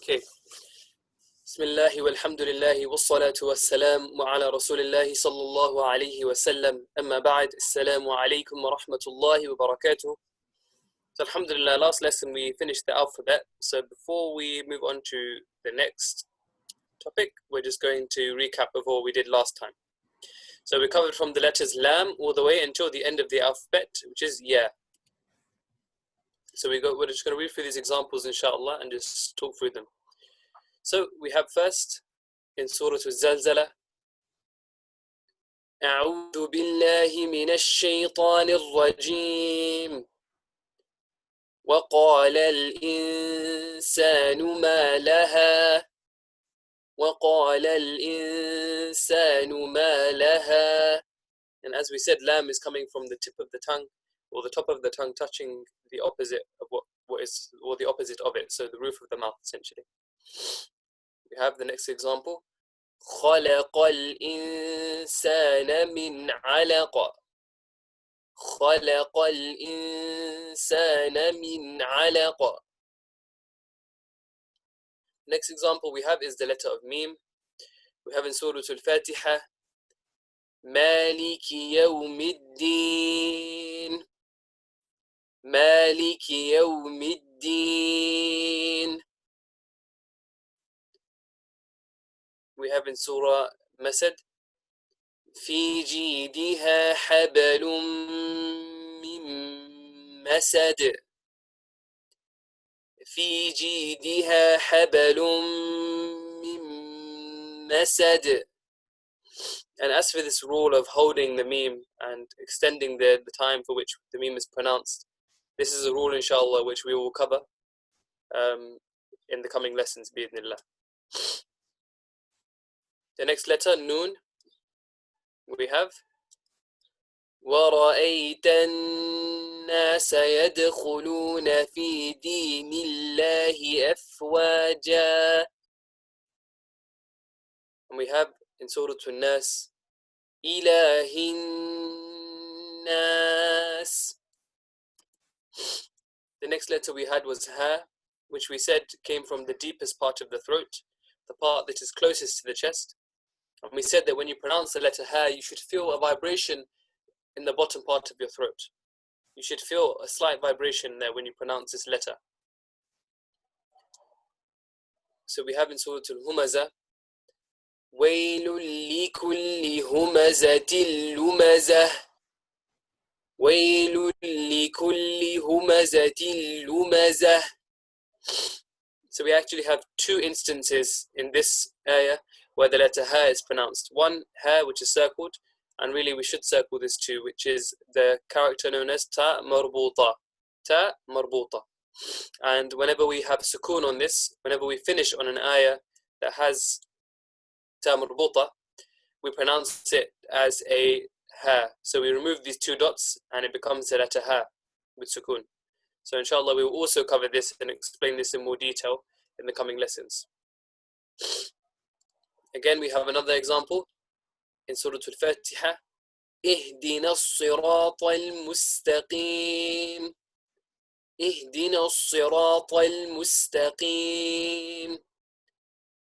Okay. Bismillah walhamdulillah wassalatu wassalamu ala rasulillahi sallallahu alayhi wa sallam. Amma ba'd. Assalamu alaykum wa rahmatullahi wa barakatuh. So alhamdulillah, last lesson we finished the alphabet. So before we move on to the next topic, we're just going to recap of what we did last time. So we covered from the letters lam all the way until the end of the alphabet, which is ya. So we're just going to read through these examples inshallah and just talk through them. So we have first in Surah Al-Zalzala, أعوذ بالله من الشيطان الرجيم وقال الإنسان ما لها وقال الإنسان ما لها. And as we said, lam is coming from the tip of the tongue or the top of the tongue touching the opposite of what is, or the opposite of it, so the roof of the mouth essentially. We have the next example. خلق الإنسان من علق خلق الإنسان من علق. Next example we have is the letter of mim. We have in Surah Al-Fatiha مالك يوم الدين مالك يوم الدين. We have in Surah Masad في جيدها حبل من مسد في جيدها حبل من مسد. And as for this rule of holding the meme and extending the time for which the meme is pronounced, this is a rule inshallah which we will cover in the coming lessons bi'idhnillah. The next letter, Noon, we have وَرَأَيْتَ النَّاسَ يَدْخُلُونَ فِي دِينِ اللَّهِ أَفْوَاجًا. And we have in Surah An-Nas إِلَهِ النَّاسِ. The next letter we had was Ha, which we said came from the deepest part of the throat, the part that is closest to the chest. And we said that when you pronounce the letter Ha, you should feel a vibration in the bottom part of your throat. You should feel a slight vibration there when you pronounce this letter. So we have in Surah Al-Humazah وَيْلٌ لِكُلِّ هُمَزَةٍ لُمَزَةٍ وَيْلٌ لِكُلِّ هُمَزَةٍ لُمَزَةٍ. So we actually have two instances in this ayah where the letter Ha is pronounced. One, Ha, which is circled, and really we should circle this too, which is the character known as Ta marbuta. Ta marbuta. And whenever we have sukoon on this, whenever we finish on an ayah that has Ta marbuta, we pronounce it as a Ha. So we remove these two dots and it becomes the letter Ha with sukoon. So inshallah we will also cover this and explain this in more detail in the coming lessons. Again, we have another example in Surah Al-Fatiha. اهدنا الصراط المستقيم اهدنا الصراط المستقيم.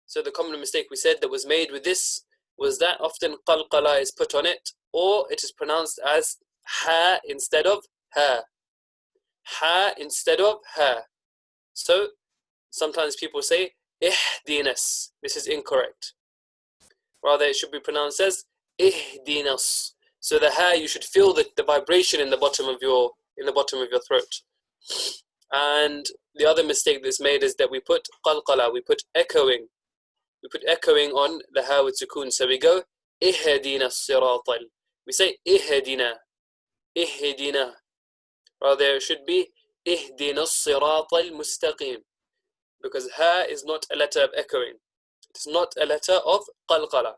So the common mistake we said that was made with this was that often qalqala is put on it, or it is pronounced as ha instead of ha. Ha instead of ha. So sometimes people say ihdinas. This is incorrect. Rather, it should be pronounced as ihdinas. So the ha, you should feel the vibration in the bottom of your throat. And the other mistake that's made is that we put qalqala, we put echoing. We put echoing on the ha with sukoon. So we go ihdina siratal. We say ihdina, ihdina. Rather, it should be ihdina siratal mustaqim, because ha is not a letter of echoing. It's not a letter of qalqala.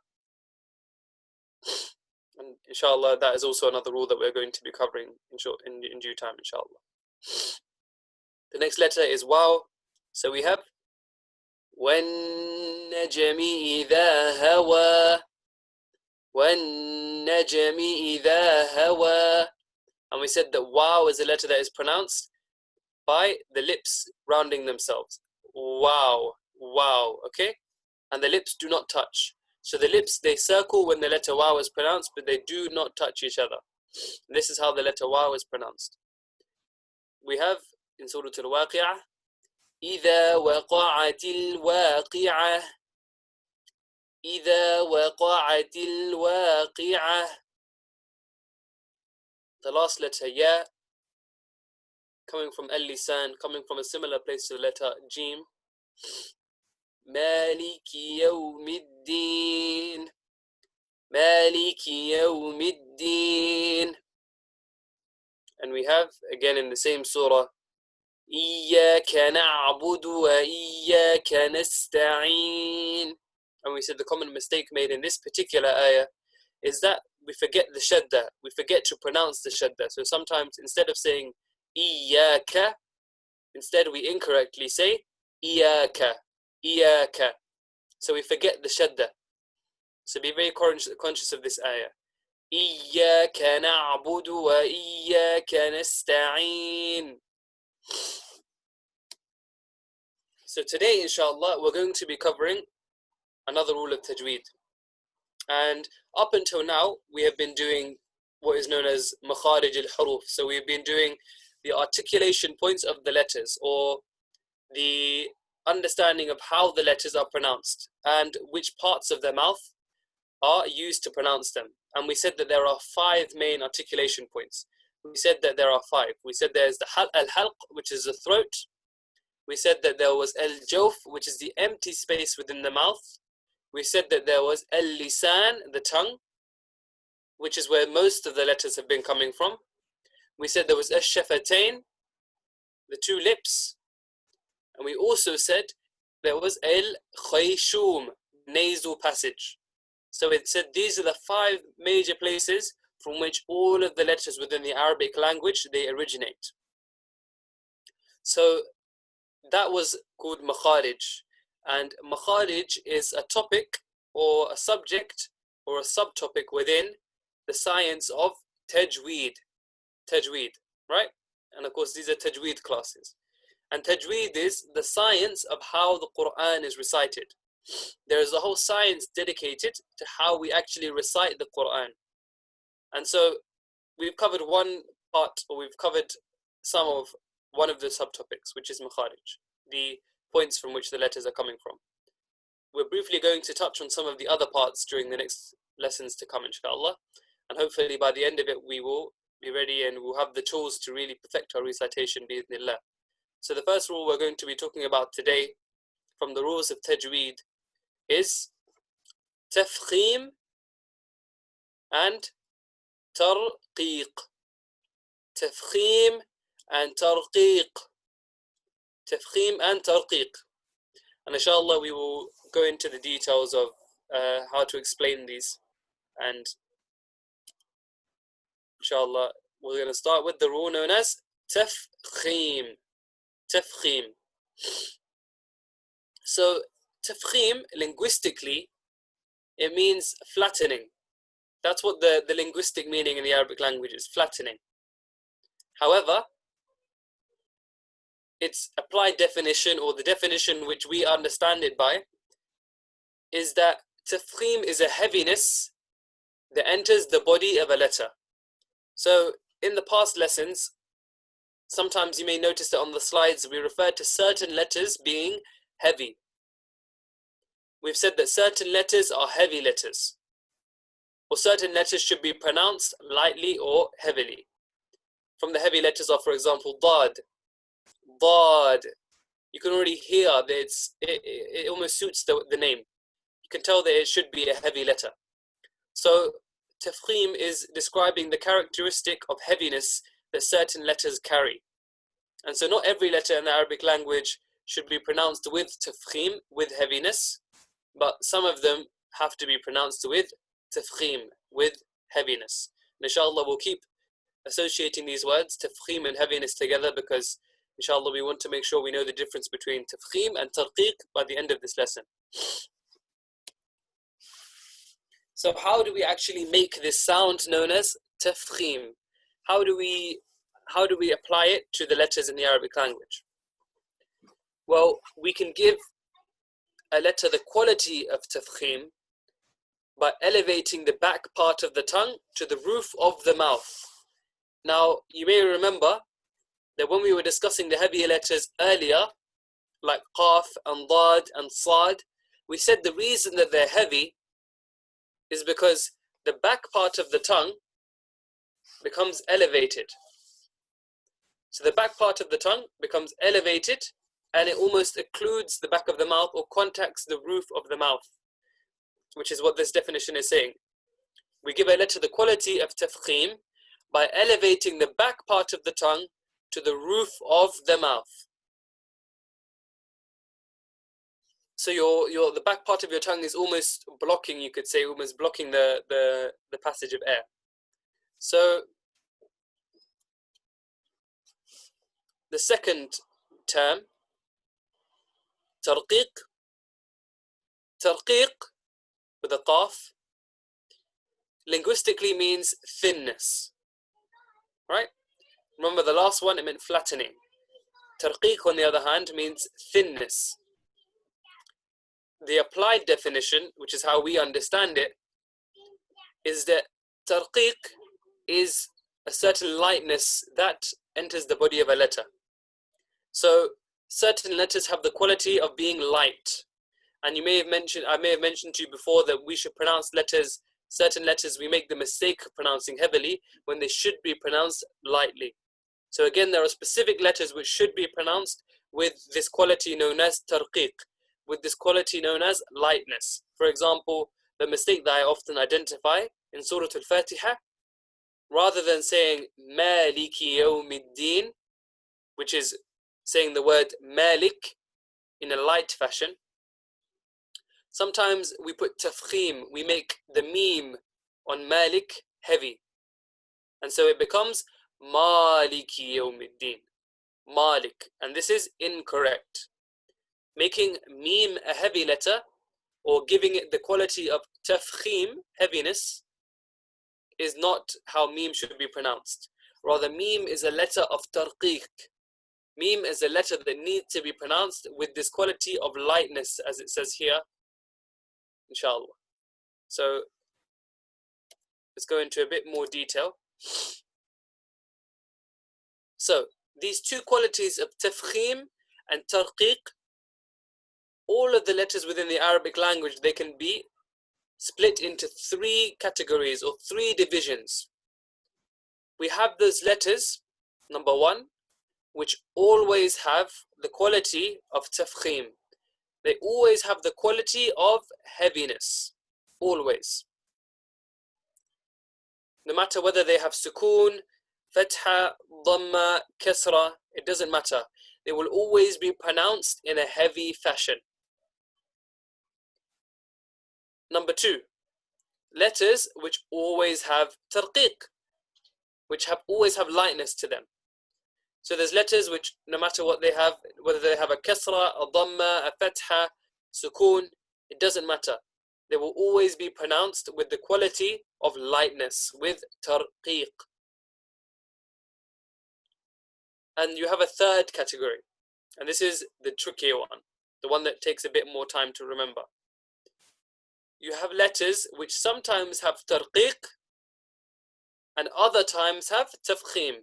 And inshallah, that is also another rule that we're going to be covering in due time, inshallah. The next letter is waw. So we have وَالنَّجْمِ إِذَا هَوَى وَالنَّجْمِ إِذَا هَوَى. And we said that waw is a letter that is pronounced by the lips rounding themselves. Wow, waw, okay? And the lips do not touch. So the lips, they circle when the letter waw is pronounced, but they do not touch each other. This is how the letter waw is pronounced. We have in Surah Al-Waqi'ah, إِذَا وَقَعَتِ الْوَاقِعَةِ إِذَا وَقَعَتِ الْوَاقِعَةِ. The last letter ya, coming from al-lisan, coming from a similar place to the letter jim. مَالِكِ يَوْمِ الدِّينِ مَالِكِ يَوْمِ الدِّينِ. And we have, again in the same surah, إِيَّاكَ نَعْبُدُ وَإِيَّاكَ نَسْتَعِينَ. And we said the common mistake made in this particular ayah is that we forget the shadda. We forget to pronounce the shadda. So sometimes instead of saying إِيَّاكَ, instead we incorrectly say إِيَّاكَ, إِيَّاكَ. So we forget the shadda. So be very conscious of this ayah. إِيَّاكَ نَعْبُدُ وَإِيَّاكَ نَسْتَعِينَ. So today, inshallah, we're going to be covering another rule of tajweed. And up until now, we have been doing what is known as makharij al-huruf. So we've been doing the articulation points of the letters, or the understanding of how the letters are pronounced and which parts of the mouth are used to pronounce them. And we said that there are 5 main articulation points. We said that there are 5. We said there's the al-halq, which is the throat. We said that there was al-jawf, which is the empty space within the mouth. We said that there was al-lisan, the tongue, which is where most of the letters have been coming from. We said there was al-shafatain, the 2 lips. And we also said there was al-khayshum, nasal passage. So it said these are the 5 major places from which all of the letters within the Arabic language, they originate. So that was called makharij. And makharij is a topic or a subject or a subtopic within the science of tajweed. Tajweed, right? And of course, these are tajweed classes. And tajweed is the science of how the Quran is recited. There is a whole science dedicated to how we actually recite the Quran. And so we've covered one part, or we've covered some of one of the subtopics, which is makharij, the points from which the letters are coming from. We're briefly going to touch on some of the other parts during the next lessons to come, inshallah. And hopefully by the end of it, we will be ready and we'll have the tools to really perfect our recitation, bi-idhnillah. So the first rule we're going to be talking about today from the rules of tajweed is Tafkheem and Tarqeeq. Tafkheem and Tarqeeq. Tafkheem and Tarqeeq. And inshallah we will go into the details of how to explain these. And inshallah we're going to start with the rule known as Tafkheem. Tafkheem. So Tafkheem, linguistically, it means flattening. That's what the linguistic meaning in the Arabic language is, flattening. However, its applied definition, or the definition which we understand it by, is that Tafkheem is a heaviness that enters the body of a letter. So in the past lessons, sometimes you may notice that on the slides we refer to certain letters being heavy. We've said that certain letters are heavy letters, or certain letters should be pronounced lightly or heavily. From the heavy letters are, for example, dad. Dad. You can already hear that it almost suits the name. You can tell that it should be a heavy letter. So Tafkheem is describing the characteristic of heaviness that certain letters carry. And so not every letter in the Arabic language should be pronounced with Tafkheem, with heaviness, but some of them have to be pronounced with Tafkheem, with heaviness. And inshallah we'll keep associating these words, Tafkheem and heaviness, together, because inshallah we want to make sure we know the difference between Tafkheem and Tarqeeq by the end of this lesson. So how do we actually make this sound known as Tafkheem? How do we apply it to the letters in the Arabic language? Well, we can give a letter the quality of tafkheem by elevating the back part of the tongue to the roof of the mouth. Now, you may remember that when we were discussing the heavy letters earlier, like qaf and dad and sad, we said the reason that they're heavy is because the back part of the tongue becomes elevated. So the back part of the tongue becomes elevated and it almost occludes the back of the mouth or contacts the roof of the mouth, which is what this definition is saying. We give a letter the quality of tafkheem by elevating the back part of the tongue to the roof of the mouth. So the back part of your tongue is almost blocking, you could say, almost blocking the passage of air. So the second term, tarqeeq. Tarqeeq with a qaf linguistically means thinness, right? Remember the last one, it meant flattening. Tarqeeq, on the other hand, means thinness. The applied definition, which is how we understand it, is that tarqeeq is a certain lightness that enters the body of a letter. So certain letters have the quality of being light. And I may have mentioned to you before that we should pronounce letters, certain letters we make the mistake of pronouncing heavily when they should be pronounced lightly. So again, there are specific letters which should be pronounced with this quality known as tarqeeq, with this quality known as lightness. For example, the mistake that I often identify in Surah Al-Fatiha, rather than saying Maliki Yawmiddin, which is saying the word Malik in a light fashion, sometimes we put tafkheem, we make the meme on Malik heavy. And so it becomes Maliki Yawmiddin, Malik. And this is incorrect. Making meme a heavy letter or giving it the quality of tafkheem, heaviness, is not how meme should be pronounced. Rather, meme is a letter of tarqeeq. Meme is a letter that needs to be pronounced with this quality of lightness, as it says here, inshallah. So let's go into a bit more detail. So these two qualities of tafkheem and tarqeeq, all of the letters within the Arabic language, they can be split into three categories or three divisions. We have those letters, number one, which always have the quality of tafkheem. They always have the quality of heaviness, always. No matter whether they have sukoon, fatha, dhamma, kasra, it doesn't matter. They will always be pronounced in a heavy fashion. Number two, letters which always have tarqeeq, which always have lightness to them. So there's letters which, no matter what they have, whether they have a kasra, a dhamma, a fatha, sukoon, it doesn't matter. They will always be pronounced with the quality of lightness, with tarqeeq. And you have a third category, and this is the trickier one, the one that takes a bit more time to remember. You have letters which sometimes have tarqeeq and other times have tafkheem.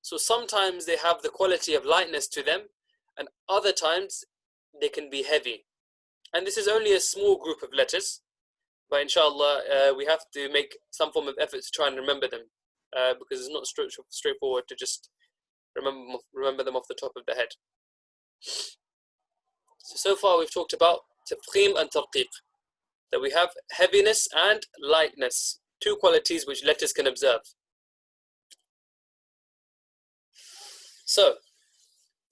So sometimes they have the quality of lightness to them, and other times they can be heavy. And this is only a small group of letters, but inshallah we have to make some form of effort to try and remember them, because it's not straightforward to just remember them off the top of the head. So far we've talked about tafkheem and tarqeeq, that we have heaviness and lightness, two qualities which letters can observe. So,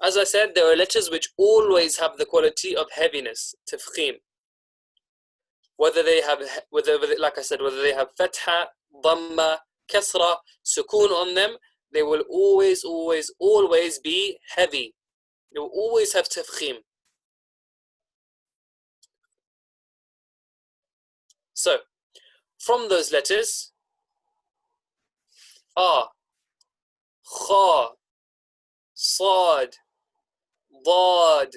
as I said, there are letters which always have the quality of heaviness, tafkheem. Whether they have, like I said, whether they have fatha, dhamma, kasra, sukoon on them, they will always be heavy. They will always have tafkheem. So, from those letters, a, kha, صاد, ضاد,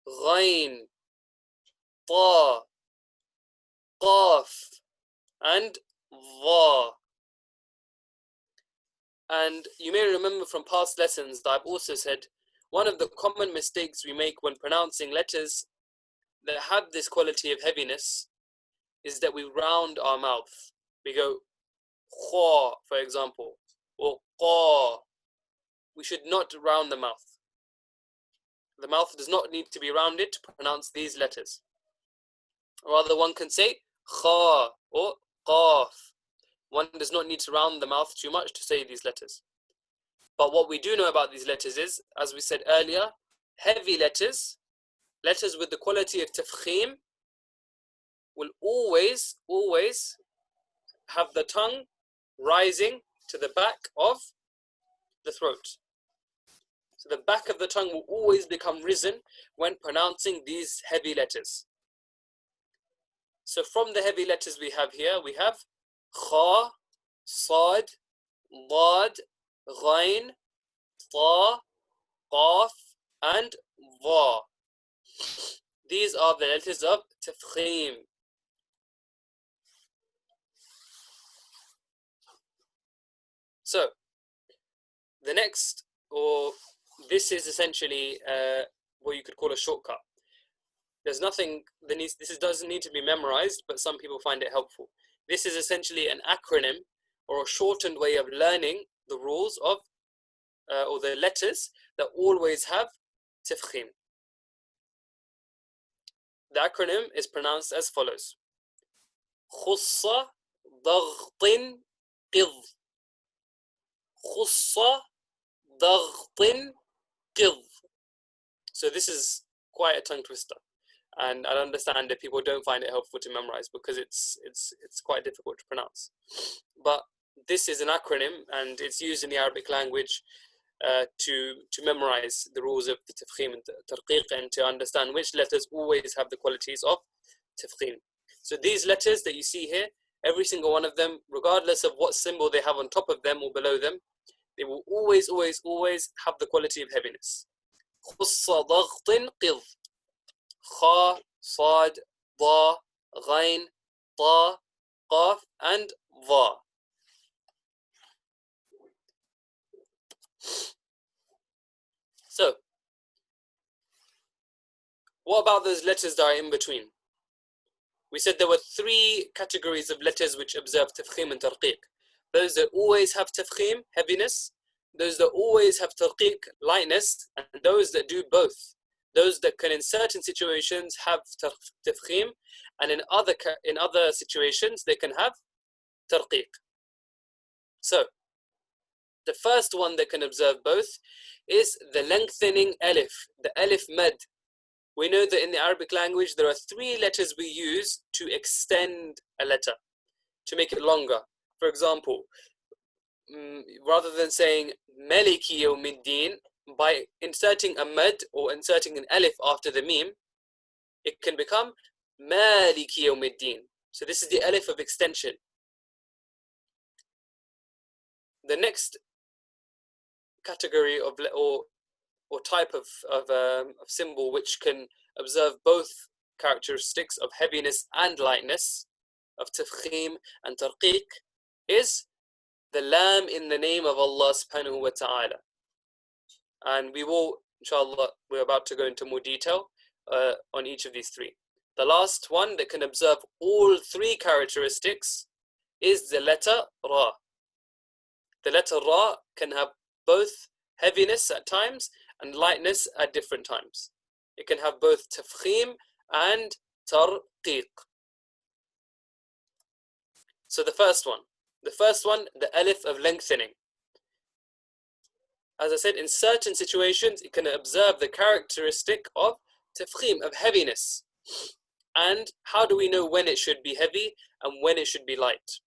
غين, ta, qaf, and va. And you may remember from past lessons that I've also said one of the common mistakes we make when pronouncing letters that have this quality of heaviness is that we round our mouth. We go kha, for example, or qa. We should not round the mouth. The mouth does not need to be rounded to pronounce these letters. Rather, one can say kha or qaf. One does not need to round the mouth too much to say these letters. But what we do know about these letters is, as we said earlier, heavy letters, letters with the quality of tafkheem, will always have the tongue rising to the back of the throat. So the back of the tongue will always become risen when pronouncing these heavy letters. So from the heavy letters we have here, we have kha, sad, dad, ghain, ta, qaf, and va. These are the letters of tafkheem. So the next, or this is essentially what you could call a shortcut. There's nothing that needs, this doesn't need to be memorized, but some people find it helpful. This is essentially an acronym or a shortened way of learning the rules of or the letters that always have tafkheem. The acronym is pronounced as follows: khussa daghtin qidh. Khussa daghtin qidh. So this is quite a tongue twister, and I understand that people don't find it helpful to memorize because it's quite difficult to pronounce. But this is an acronym, and it's used in the Arabic language to memorize the rules of Tafkheem and Tarqeeq, and to understand which letters always have the qualities of Tafkheem. So these letters that you see here, every single one of them, regardless of what symbol they have on top of them or below them, they will always have the quality of heaviness. خص ضغط قض. Kha, sad, da, ghain, ta, qaf, and va. So, what about those letters that are in between? We said there were three categories of letters which observe Tafkheem and Tarqeeq. Those that always have Tafkheem, heaviness, those that always have Tarqeeq, lightness, and those that do both. Those that can in certain situations have Tafkheem, and in other situations they can have Tarqeeq. So, the first one that can observe both is the lengthening alif, the alif mad. We know that in the Arabic language there are three letters we use to extend a letter, to make it longer. For example, rather than saying Maliki yawmiddin, by inserting a mad or inserting an alif after the meme, it can become Maliki yawmiddin. So this is the alif of extension. The next category of or type of symbol which can observe both characteristics of heaviness and lightness, of Tafkheem and Tarqeeq, is the laam in the name of Allah subhanahu wa ta'ala. And we will, inshallah, we're about to go into more detail on each of these three. The last one that can observe all three characteristics is the letter Ra. The letter Ra can have both heaviness at times and lightness at different times. It can have both Tafkheem and Tarqeeq. So the first one, the alif of lengthening. As I said, in certain situations, it can observe the characteristic of Tafkheem, of heaviness. And how do we know when it should be heavy and when it should be light?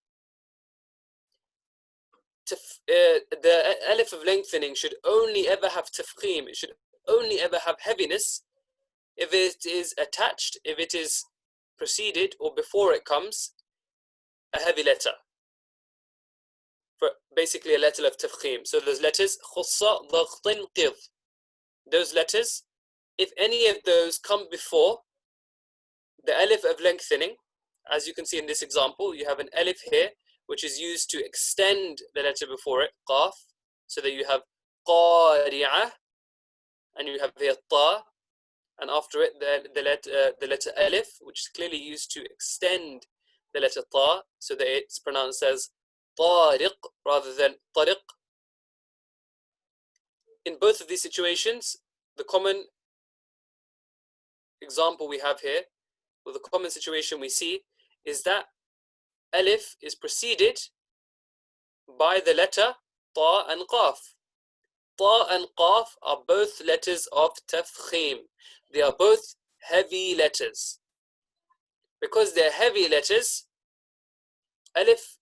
The alif of lengthening should only ever have Tafkheem, it should only ever have heaviness if it is attached, if it is preceded or before it comes a heavy letter. For basically a letter of Tafkheem. So those letters, khussa, daghtin, qidh. Those letters, if any of those come before the alif of lengthening, as you can see in this example, you have an alif here, which is used to extend the letter before it, qaf, so that you have qari'ah, and you have here ta, and after it the letter alif, which is clearly used to extend the letter ta, so that it's pronounced as tariq rather than tariq. In both of these situations, the common example we have here, or the common situation we see, is that alif is preceded by the letter ta and qaf. Ta and qaf are both letters of tafkheem. They are both heavy letters. Because they're heavy letters, alif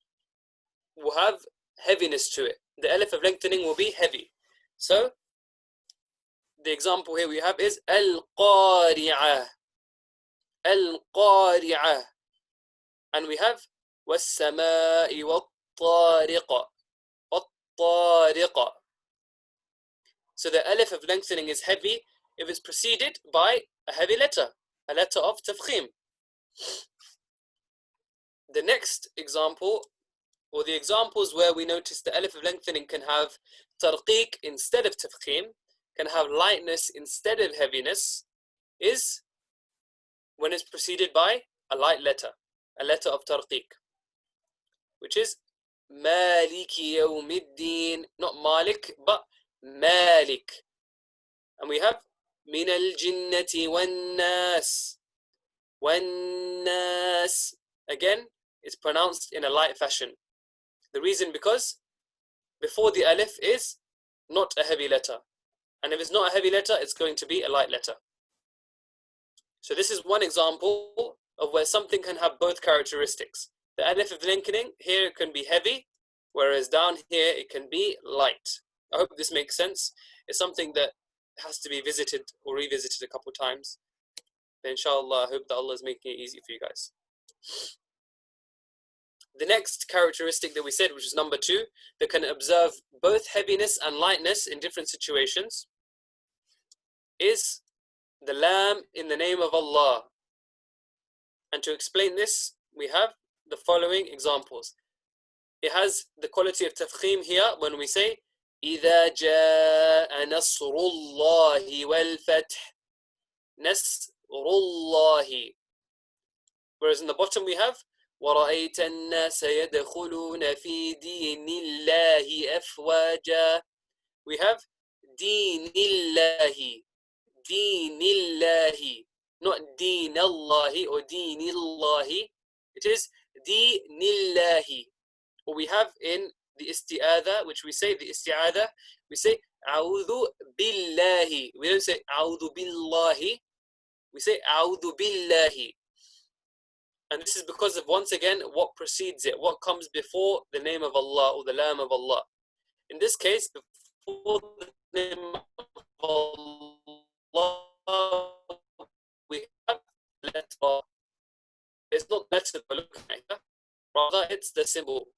will have heaviness to it. The alif of lengthening will be heavy. So, the example here we have is al-qari'ah. Al-qari'ah. And we have was-samaa'i wat-tariqa. Wat-tariqa. So the alif of lengthening is heavy if it's preceded by a heavy letter, a letter of tafkheem. The next example, or the examples where we notice the alif of lengthening can have tarqeeq instead of tafkheem, can have lightness instead of heaviness, is when it's preceded by a light letter, a letter of tarqeeq, which is maliki yawmiddin, not malik, but malik. And we have min al-jinnati wan-nas. Wan-nas. Again, it's pronounced in a light fashion. The reason because before the alif is not a heavy letter. And if it's not a heavy letter, it's going to be a light letter. So this is one example of where something can have both characteristics. The alif of lengthening, here it can be heavy, whereas down here it can be light. I hope this makes sense. It's something that has to be visited or revisited a couple times. But inshallah, I hope that Allah is making it easy for you guys. The next characteristic that we said, which is number 2, that can observe both heaviness and lightness in different situations, is the laam in the name of Allah. And to explain this, we have the following examples. It has the quality of tafkheem here when we say إذا جاء نصر الله والفتح. نصر الله. Whereas in the bottom we have ورأيت الناس يدخلون في دين الله أفواجا. We have دين الله. دين الله. Not دين الله or دين الله. It is دين الله. What we have in the isti'adha, which we say the isti'adha, we say أعوذ بالله. We don't say أعوذ بالله. We say أعوذ بالله. And this is because of, once again, what precedes it, what comes before the name of Allah or the Lam of Allah. In this case, before the name of Allah, we have letter. It's not letter we're looking at, rather it's the symbol.